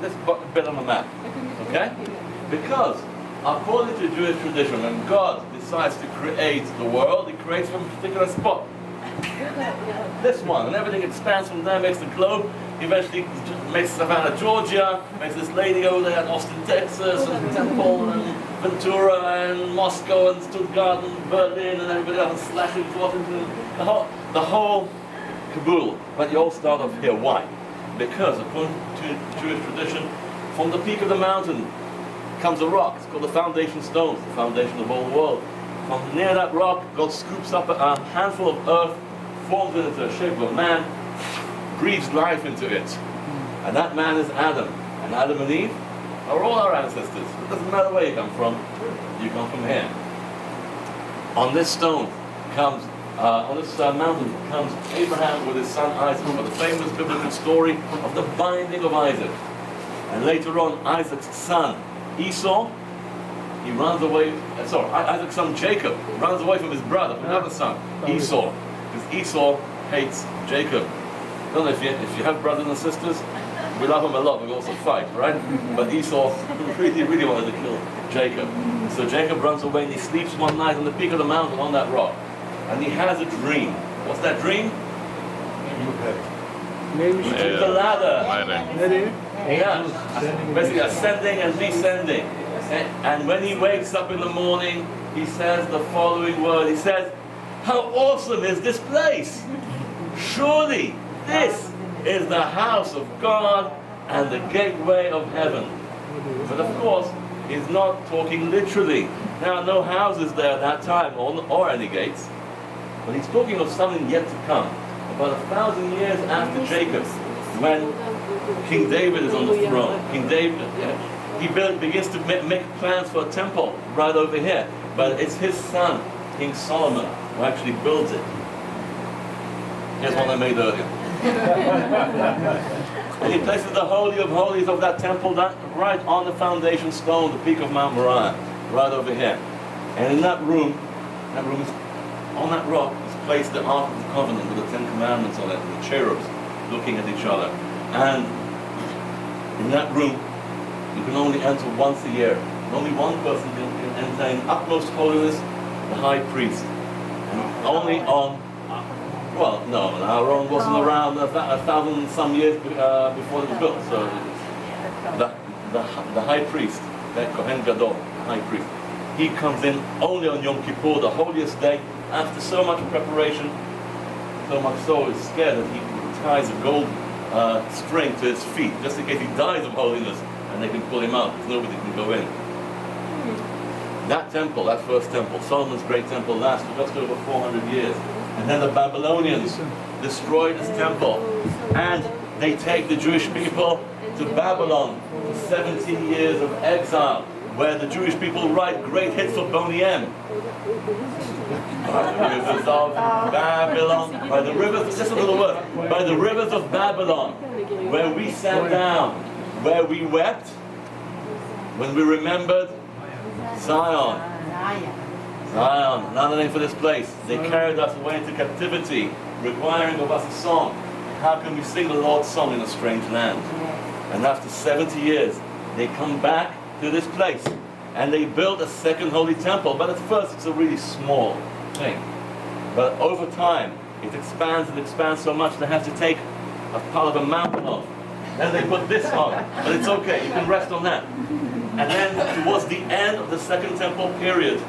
this bit on the map. Okay? Because according to Jewish tradition, when God decides to create the world, He creates from a particular spot. This one, and everything expands from there, makes the globe. Eventually makes Savannah, Georgia, makes this lady over there in Austin, Texas, and Temple, and Ventura, and Moscow, and Stuttgart, and Berlin, and everybody else, and Slashing, Washington, the whole caboodle. But you all start off here. Why? Because according to Jewish tradition, from the peak of the mountain comes a rock. It's called the foundation stones, the foundation of all the world. From near that rock, God scoops up a handful of earth, forms it into the shape of a man, breathes life into it. And that man is Adam. And Adam and Eve are all our ancestors. It doesn't matter where you come from here. On this stone comes, on this mountain comes Abraham with his son Isaac, for the famous biblical story of the binding of Isaac. And later on, Isaac's son Esau, he runs away, Isaac's son Jacob runs away from his brother, from another son, Esau. Because Esau hates Jacob. I don't know if you have brothers and sisters, we love them a lot, but we also fight, right? But Esau really wanted to kill Jacob. So Jacob runs away and he sleeps one night on the peak of the mountain on that rock. And he has a dream. What's that dream? It's a ladder. Yeah. Basically ascending and descending. And when he wakes up in the morning, he says the following word. He says, "How awesome is this place? Surely this is the house of God and the gateway of heaven." But of course, he's not talking literally. There are no houses there at that time, or any gates. But he's talking of something yet to come. About 1,000 years after Jacob, when King David is on the throne. King David, he begins to make plans for a temple right over here. But it's his son, King Solomon, who actually builds it. Here's one I made earlier. And he places the Holy of Holies of that temple right on the foundation stone, the peak of Mount Moriah, right over here. And in that room is, on that rock is placed the Ark of the Covenant with the Ten Commandments on it, and the cherubs looking at each other. And in that room, you can only enter once a year. And only one person can enter in utmost holiness, the high priest. And only on, well, no, Aaron wasn't around 1,000 some years before it was built. So the high priest, that Kohen Gadol, high priest, he comes in only on Yom Kippur, the holiest day, after so much preparation, so much so he's scared that he ties a gold string to his feet, just in case he dies of holiness, and they can pull him out, because nobody can go in. That temple, that first temple, Solomon's great temple, lasts for just over 400 years. And then the Babylonians destroy this temple, and they take the Jewish people to Babylon for 70 years of exile, where the Jewish people write great hits for Boney M. By the rivers of Babylon, by the rivers, just a little word, by the rivers of Babylon, where we sat down, where we wept, when we remembered Zion. Zion, another name for this place. They carried us away into captivity, requiring of us a song. How can we sing the Lord's song in a strange land? And after 70 years, they come back to this place, and they build a second holy temple. But at first, it's a really small thing. But over time, it expands and expands so much they have to take a part of a mountain off. Then they put this on, but it's okay, you can rest on that. And then towards the end of the second temple period,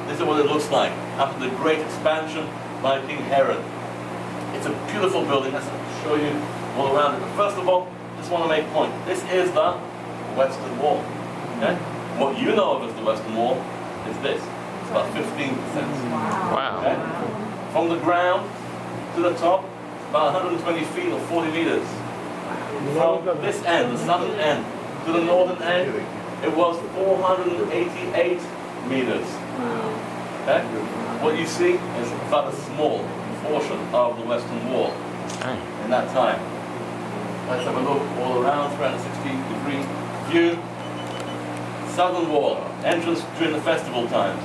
this is what it looks like after the great expansion by King Herod. It's a beautiful building. Let's show you all around it. But first of all, just want to make a point. This is the Western Wall. Okay? What you know of as the Western Wall is this. It's about 15%. Wow. Okay? From the ground to the top, about 120 feet or 40 meters. From this end, the southern end, to the northern end, it was 488 meters. Okay? What you see is about a small portion of the Western Wall in that time. Let's have a look all around, 360-degree view. Southern Wall, entrance during the festival times.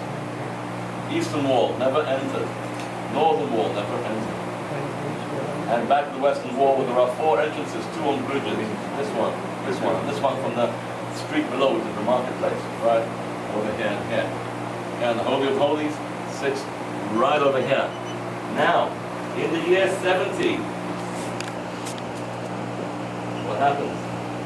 Eastern Wall, never entered. Northern Wall, never entered. And back to the Western Wall, where there are 4 entrances, 2 on bridges. This one this one, and this one from the street below, which is the marketplace, right over here and here. And the Holy of Holies sits right over here. Now, in the year 70, what happens?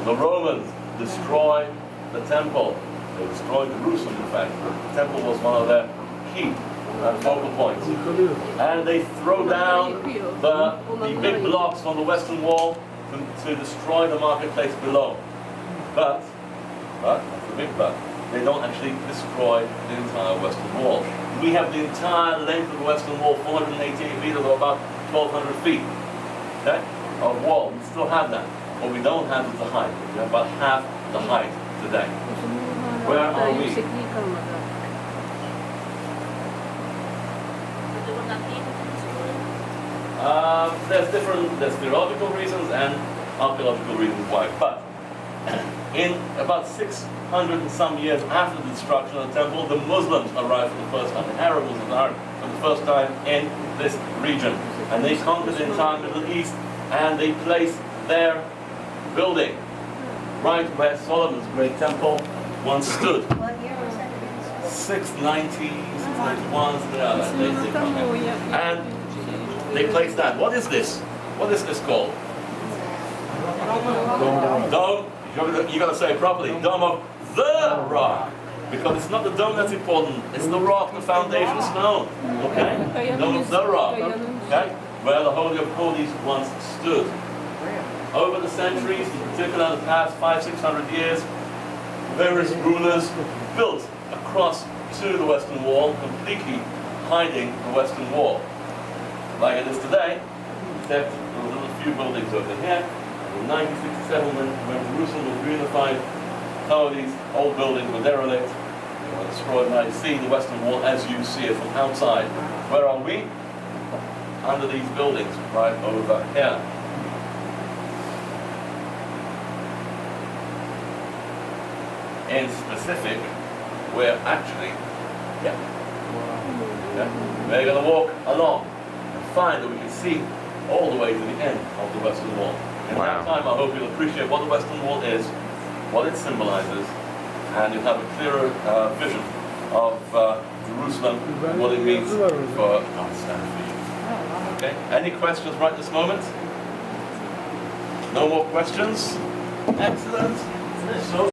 The Romans destroy the temple. They destroyed Jerusalem, in fact. The temple was one of their key focal points. And they throw down the big blocks on the western wall to destroy the marketplace below. But, that's the big but, they don't actually destroy the entire western wall. We have the entire length of the western wall, 488 meters, or about 1,200 feet, okay, of wall. We still have that. What we don't have is the height. We have about half the height today. Where are we? There's theological reasons and archaeological reasons why. But in about 600 and some years after the destruction of the temple, the Muslims arrived for the first time. The Arab Muslims arrived for the first time in this region. And they conquered the entire Middle East, and they placed their building right where Solomon's great temple once stood. What year was that again? 690, 691, something like that. And they placed that. What is this? What is this called? Dome. You got to say it properly. Dome of the rock. Because it's not the dome that's important. It's the rock, the foundation stone. Okay? Dome of the rock. Okay? Where the Holy of Holies once stood. Over the centuries, in particular the past 500-600 years, various rulers built across to the western wall, completely hiding the western wall. Like it is today, except there were a few buildings over here. In 1967, when Jerusalem was reunified, some of these old buildings were derelict, they were destroyed. Now you see the western wall as you see it from outside. Where are we? Under these buildings, right over here. In specific, we're actually, we're going to walk along and find that we can see all the way to the end of the western wall. In that time, I hope you'll appreciate what the western wall is, what it symbolizes, and you'll have a clearer vision of Jerusalem and what it means for us and for you. Okay? Any questions right this moment? No more questions? Excellent. So